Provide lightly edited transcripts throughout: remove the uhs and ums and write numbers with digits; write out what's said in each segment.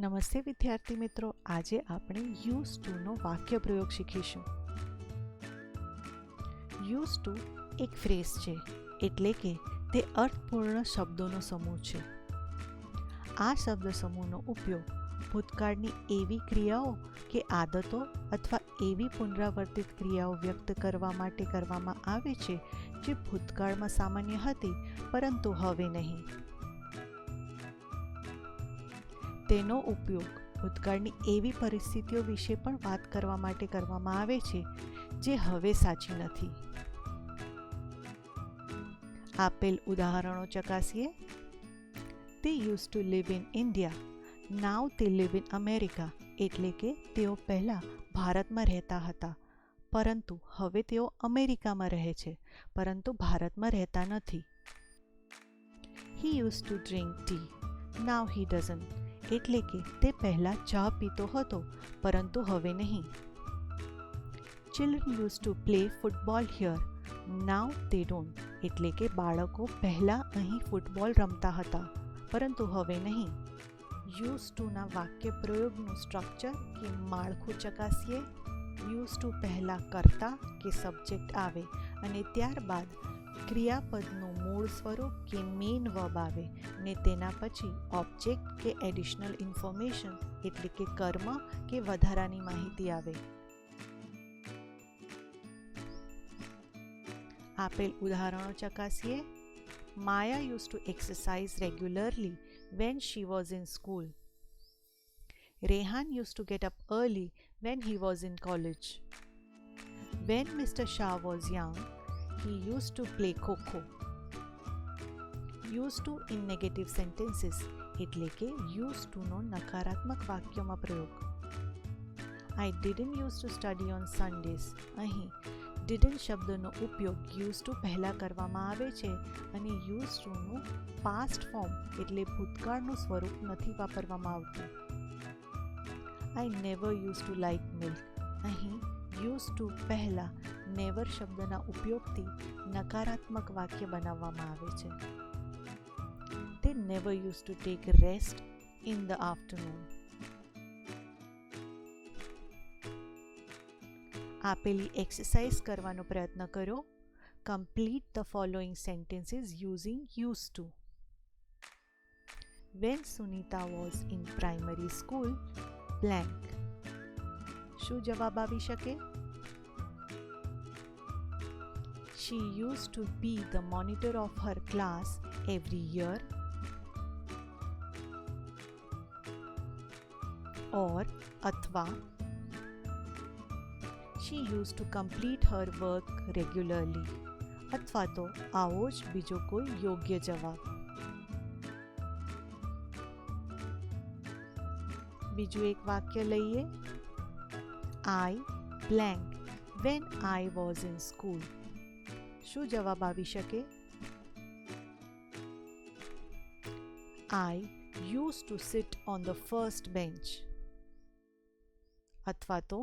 નમસ્તે વિદ્યાર્થી મિત્રો, આજે આપણે યુઝ ટુનો વાક્ય પ્રયોગ શીખીશું. યુઝ ટુ એક ફ્રેઝ છે, એટલે કે તે અર્થપૂર્ણ શબ્દોનો સમૂહ છે. આ શબ્દ સમૂહનો ઉપયોગ ભૂતકાળની એવી ક્રિયાઓ કે આદતો અથવા એવી પુનરાવર્તિત ક્રિયાઓ વ્યક્ત કરવા માટે કરવામાં આવે છે જે ભૂતકાળમાં સામાન્ય હતી પરંતુ હવે નહીં. તેનો ઉપયોગ ભૂતકાળની એવી પરિસ્થિતિઓ વિશે પણ વાત કરવા માટે કરવામાં આવે છે જે હવે સાચી નથી. આપેલ ઉદાહરણો ચકાસીએ. They used to live in India. Now they live in America. એટલે કે તેઓ પહેલાં ભારતમાં રહેતા હતા પરંતુ હવે તેઓ અમેરિકામાં રહે છે પરંતુ ભારતમાં રહેતા નથી. He used to drink tea. Now he doesn't. એટલે કે તે પહેલાં ચા પીતો હતો પરંતુ હવે નહીં. Children used to play football here. Now they don't. એટલે કે બાળકો પહેલાં અહીં ફૂટબોલ રમતા હતા પરંતુ હવે નહીં. યુઝ ટુના વાક્ય પ્રયોગનું સ્ટ્રક્ચર કે માળખું ચકાસીએ. યુઝ ટુ પહેલાં કર્તા કે સબ્જેક્ટ આવે અને ત્યારબાદ ક્રિયાપદનું મૂળ સ્વરૂપ કે મેઇન વર્બ આવે ને તેના પછી ઓબ્જેક્ટ કે એડિશનલ ઇન્ફોર્મેશન એટલે કે કર્મ કે વધારાની માહિતી આવે. આપેલ ઉદાહરણો ચકાસીએ. Maya used to exercise regularly when she was in school. Rehan used to get up early when he was in college. When Mr. Shah was young, he used to play Kho-Kho. Used to in negative sentences એટલે કે used to નો નકારાત્મક વાક્યોમાં પ્રયોગ. I didn't used to study on Sundays. અહીં didn't શબ્દનો ઉપયોગ used to પહેલાં કરવામાં આવે છે અને used to નું past form એટલે ભૂતકાળનું સ્વરૂપ નથી વાપરવામાં આવતું. I never used to like milk. અહીં used to પહેલાં never શબ્દના ઉપયોગથી નકારાત્મક વાક્ય બનાવવામાં આવે છે. They never used to take rest in the afternoon. આપેલી એક્સરસાઇઝ કરવાનો પ્રયત્ન કરો. Complete the following sentences using used to. When Sunita was in primary school, blank. શું જવાબ આવી શકે? She used to be the monitor of her class every year. Or अथवा She used to complete her work regularly. અથવા તો આવો જ બીજો કોઈ યોગ્ય જવાબ. બીજું એક વાક્ય લઈએ. I blank when I was in school. શું જવાબ આવી શકે? I used to sit on the first bench. અથવા તો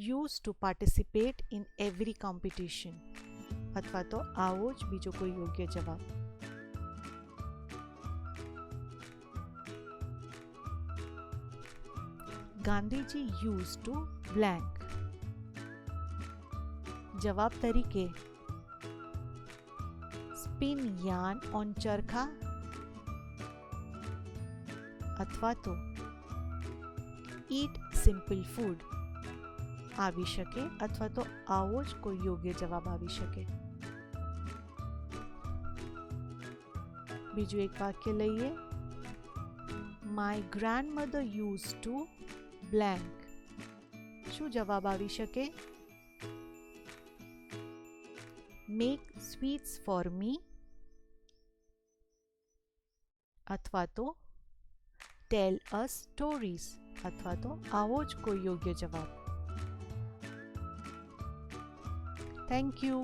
used to participate in every competition. અથવા તો આવો જ બીજો કોઈ યોગ્ય જવાબ. Gandhiji used to blank. જવાબ તરીકે spin yarn on ચરખા અથવા તો eat simple food આવી શકે અથવા તો આવો જ કોઈ યોગ્ય જવાબ આવી શકે. બીજું એક વાક્ય લઈએ. My grandmother used to blank. શું જવાબ આવી શકે? Make sweets for me અથવા તો tell us stories અથવા તો આવો જ કોઈ યોગ્ય જવાબ. Thank you.